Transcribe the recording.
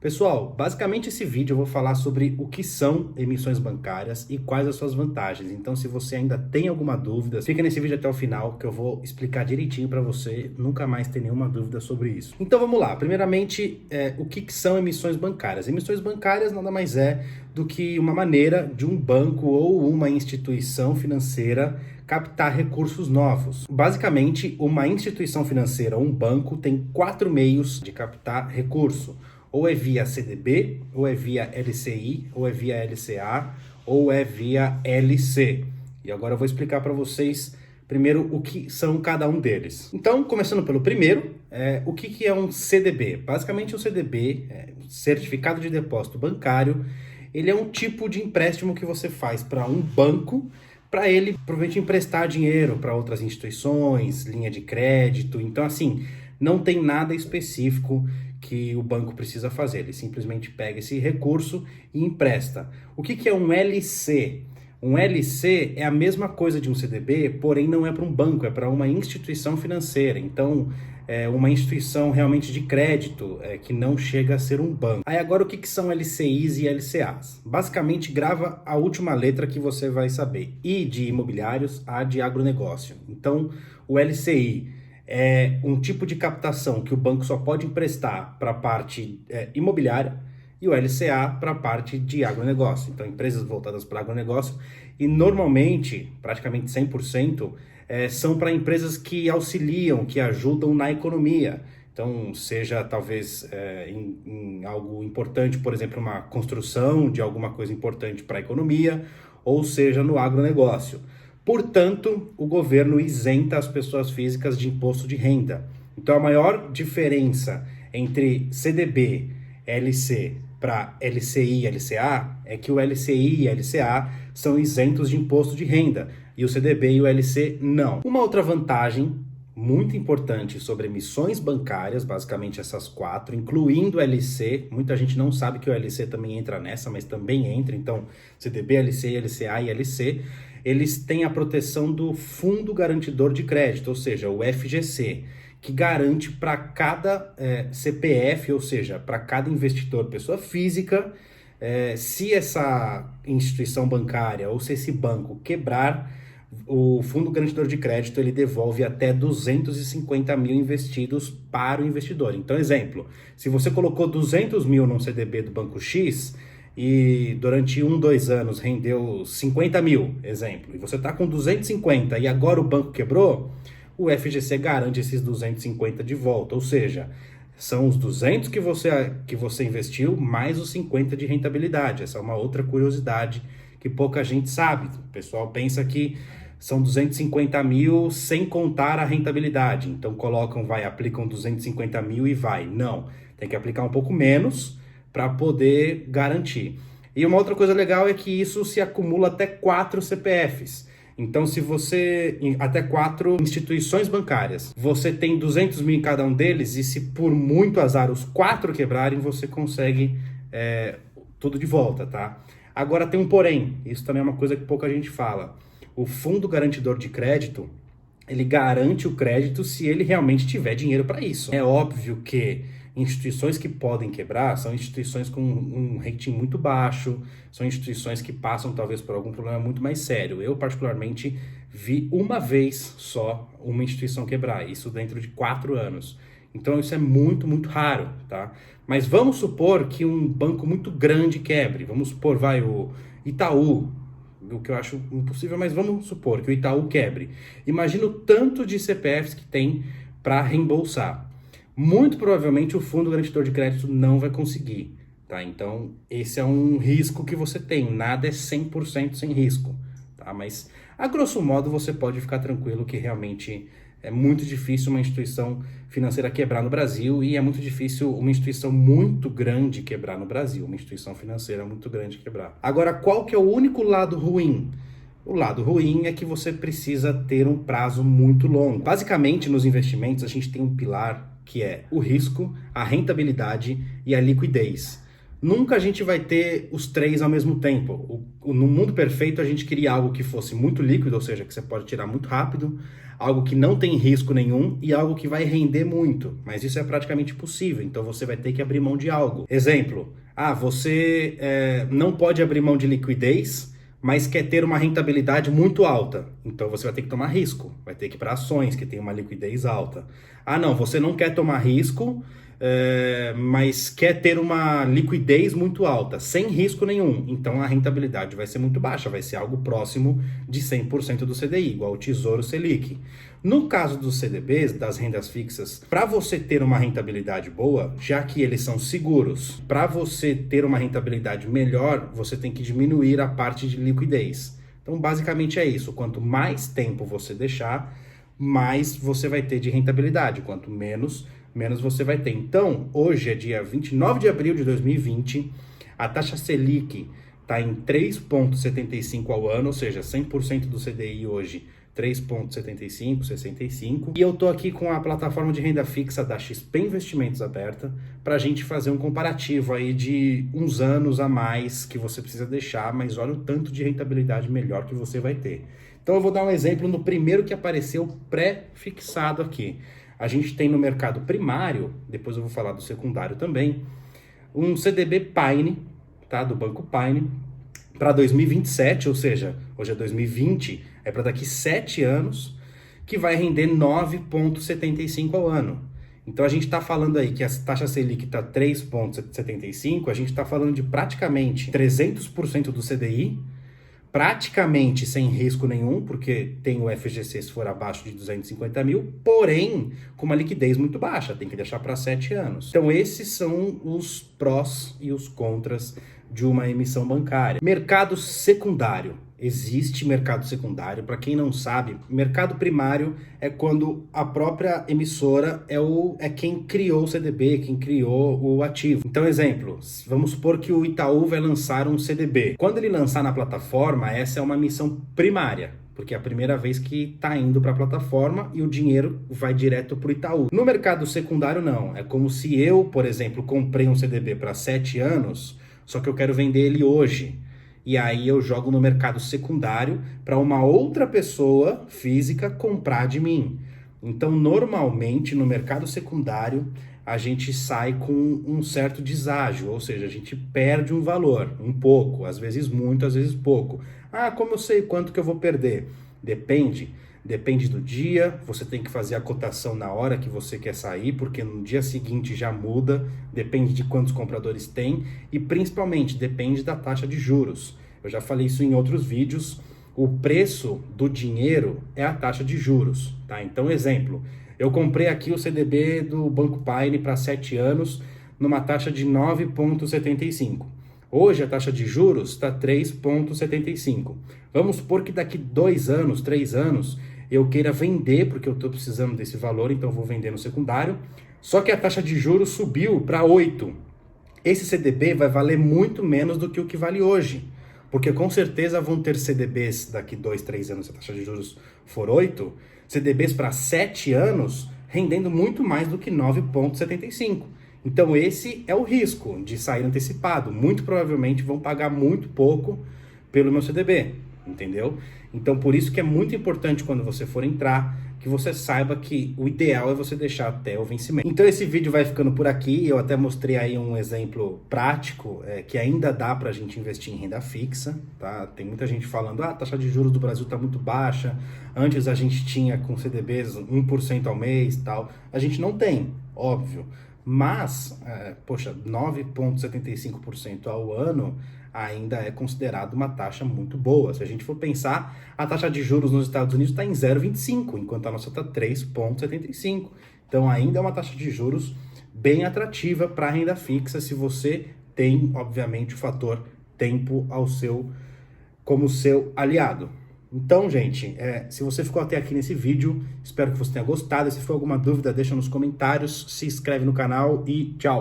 Pessoal, basicamente esse vídeo eu vou falar sobre o que são emissões bancárias e quais as suas vantagens. Então, se você ainda tem alguma dúvida, fica nesse vídeo até o final que eu vou explicar direitinho para você nunca mais ter nenhuma dúvida sobre isso. Então vamos lá. Primeiramente, o que são emissões bancárias? Emissões bancárias nada mais é do que uma maneira de um banco ou uma instituição financeira captar recursos novos. Basicamente, uma instituição financeira ou um banco tem 4 meios de captar recurso. Ou é via CDB, ou é via LCI, ou é via LCA, ou é via LC. E agora eu vou explicar para vocês primeiro o que são cada um deles. Então, começando pelo primeiro, o que é um CDB? Basicamente, um CDB, Certificado de Depósito Bancário, ele é um tipo de empréstimo que você faz para um banco, para ele provavelmente emprestar dinheiro para outras instituições, linha de crédito. Então, assim, não tem nada específico que o banco precisa fazer. Ele simplesmente pega esse recurso e empresta. O que é um LC? Um LC é a mesma coisa de um CDB, porém não é para um banco, é para uma instituição financeira. Então, é uma instituição realmente de crédito, que não chega a ser um banco. Aí agora o que são LCIs e LCAs? Basicamente, grava a última letra que você vai saber. I de imobiliários, A de agronegócio. Então, o LCI é um tipo de captação que o banco só pode emprestar para a parte imobiliária e o LCA para a parte de agronegócio. Então, empresas voltadas para agronegócio e normalmente, praticamente 100%, são para empresas que auxiliam, que ajudam na economia. Então, seja talvez em algo importante, por exemplo, uma construção de alguma coisa importante para a economia, ou seja, no agronegócio. Portanto, o governo isenta as pessoas físicas de imposto de renda. Então, a maior diferença entre CDB, LC para LCI e LCA é que o LCI e LCA são isentos de imposto de renda e o CDB e o LC não. Uma outra vantagem muito importante sobre emissões bancárias, basicamente essas 4, incluindo o LC, muita gente não sabe que o LC também entra nessa, mas também entra, então CDB, LC, LCA e LC, eles têm a proteção do Fundo Garantidor de Crédito, ou seja, o FGC, que garante para cada CPF, ou seja, para cada investidor, pessoa física, se essa instituição bancária ou se esse banco quebrar, o Fundo Garantidor de Crédito ele devolve até 250 mil investidos para o investidor. Então, exemplo, se você colocou 200 mil num CDB do Banco X e durante 2 anos rendeu 50 mil, exemplo, e você está com 250 e agora o banco quebrou, o FGC garante esses 250 de volta, ou seja, são os 200 que você investiu mais os 50 de rentabilidade. Essa é uma outra curiosidade que pouca gente sabe. O pessoal pensa que são 250 mil sem contar a rentabilidade. Então aplicam 250 mil e vai. Não, tem que aplicar um pouco menos para poder garantir. E uma outra coisa legal é que isso se acumula até 4 CPFs. Então, se você, até 4 instituições bancárias, você tem 200 mil em cada um deles e se por muito azar os 4 quebrarem, você consegue tudo de volta, tá? Agora tem um porém, isso também é uma coisa que pouca gente fala. O Fundo Garantidor de Crédito, ele garante o crédito se ele realmente tiver dinheiro para isso. É óbvio que instituições que podem quebrar são instituições com um rating muito baixo, são instituições que passam talvez por algum problema muito mais sério. Eu, particularmente, vi uma vez só uma instituição quebrar, isso dentro de 4 anos. Então isso é muito, muito raro, tá? Mas vamos supor que um banco muito grande quebre, vamos supor, o Itaú, o que eu acho impossível, mas vamos supor que o Itaú quebre. Imagina o tanto de CPFs que tem para reembolsar. Muito provavelmente o Fundo Garantidor de Crédito não vai conseguir, tá? Então, esse é um risco que você tem. Nada é 100% sem risco, tá? Mas, a grosso modo, você pode ficar tranquilo que realmente é muito difícil uma instituição financeira quebrar no Brasil e é muito difícil uma instituição muito grande quebrar no Brasil, uma instituição financeira muito grande quebrar. Agora, qual que é o único lado ruim? O lado ruim é que você precisa ter um prazo muito longo. Basicamente, nos investimentos, a gente tem um pilar que é o risco, a rentabilidade e a liquidez. Nunca a gente vai ter os três ao mesmo tempo. No mundo perfeito, a gente queria algo que fosse muito líquido, ou seja, que você pode tirar muito rápido, algo que não tem risco nenhum e algo que vai render muito. Mas isso é praticamente impossível, então você vai ter que abrir mão de algo. Exemplo, você não pode abrir mão de liquidez, mas quer ter uma rentabilidade muito alta. Então você vai ter que tomar risco, vai ter que ir para ações que tem uma liquidez alta. Não, você não quer tomar risco, mas quer ter uma liquidez muito alta, sem risco nenhum. Então a rentabilidade vai ser muito baixa, vai ser algo próximo de 100% do CDI, igual o Tesouro Selic. No caso dos CDBs, das rendas fixas, para você ter uma rentabilidade boa, já que eles são seguros, para você ter uma rentabilidade melhor, você tem que diminuir a parte de liquidez. Então basicamente é isso, quanto mais tempo você deixar, mais você vai ter de rentabilidade, quanto menos você vai ter. Então, hoje é dia 29 de abril de 2020, a taxa Selic está em 3,75 ao ano, ou seja, 100% do CDI hoje, 3,75, 65. E eu tô aqui com a plataforma de renda fixa da XP Investimentos aberta para a gente fazer um comparativo aí de uns anos a mais que você precisa deixar, mas olha o tanto de rentabilidade melhor que você vai ter. Então eu vou dar um exemplo no primeiro que apareceu pré-fixado aqui. A gente tem no mercado primário, depois eu vou falar do secundário também, um CDB Pine, tá, do Banco Pine, para 2027, ou seja, hoje é 2020, é para daqui 7 anos, que vai render 9,75 ao ano. Então a gente está falando aí que a taxa Selic está 3,75, a gente está falando de praticamente 300% do CDI, praticamente sem risco nenhum, porque tem o FGC se for abaixo de 250 mil, porém com uma liquidez muito baixa, tem que deixar para 7 anos. Então esses são os prós e os contras de uma emissão bancária. Mercado secundário. Existe mercado secundário. Para quem não sabe, mercado primário é quando a própria emissora é quem criou o CDB, quem criou o ativo. Então, exemplo, vamos supor que o Itaú vai lançar um CDB. Quando ele lançar na plataforma, essa é uma emissão primária, porque é a primeira vez que está indo para a plataforma e o dinheiro vai direto para o Itaú. No mercado secundário, não. É como se eu, por exemplo, comprei um CDB para 7 anos, só que eu quero vender ele hoje. E aí eu jogo no mercado secundário para uma outra pessoa física comprar de mim. Então, normalmente, no mercado secundário, a gente sai com um certo deságio, ou seja, a gente perde um valor, um pouco, às vezes muito, às vezes pouco. Como eu sei quanto que eu vou perder? Depende do dia, você tem que fazer a cotação na hora que você quer sair, porque no dia seguinte já muda, depende de quantos compradores tem e principalmente depende da taxa de juros. Eu já falei isso em outros vídeos, o preço do dinheiro é a taxa de juros, tá? Então, exemplo, eu comprei aqui o CDB do Banco Pine para 7 anos numa taxa de 9,75. Hoje a taxa de juros está 3,75. Vamos supor que daqui 2 anos, 3 anos, eu queira vender, porque eu estou precisando desse valor, então eu vou vender no secundário. Só que a taxa de juros subiu para 8. Esse CDB vai valer muito menos do que o que vale hoje. Porque com certeza vão ter CDBs daqui 2, 3 anos, se a taxa de juros for 8, CDBs para 7 anos rendendo muito mais do que 9,75. Então esse é o risco de sair antecipado. Muito provavelmente vão pagar muito pouco pelo meu CDB, entendeu? Então por isso que é muito importante quando você for entrar, que você saiba que o ideal é você deixar até o vencimento. Então esse vídeo vai ficando por aqui, eu até mostrei aí um exemplo prático, que ainda dá pra gente investir em renda fixa, tá? Tem muita gente falando, a taxa de juros do Brasil tá muito baixa, antes a gente tinha com CDBs 1% ao mês e tal, a gente não tem, óbvio. Mas, 9,75% ao ano ainda é considerado uma taxa muito boa. Se a gente for pensar, a taxa de juros nos Estados Unidos está em 0,25, enquanto a nossa está 3,75. Então ainda é uma taxa de juros bem atrativa para a renda fixa, se você tem, obviamente, o fator tempo como seu aliado. Então, gente, se você ficou até aqui nesse vídeo, espero que você tenha gostado. Se for alguma dúvida, deixa nos comentários, se inscreve no canal e tchau!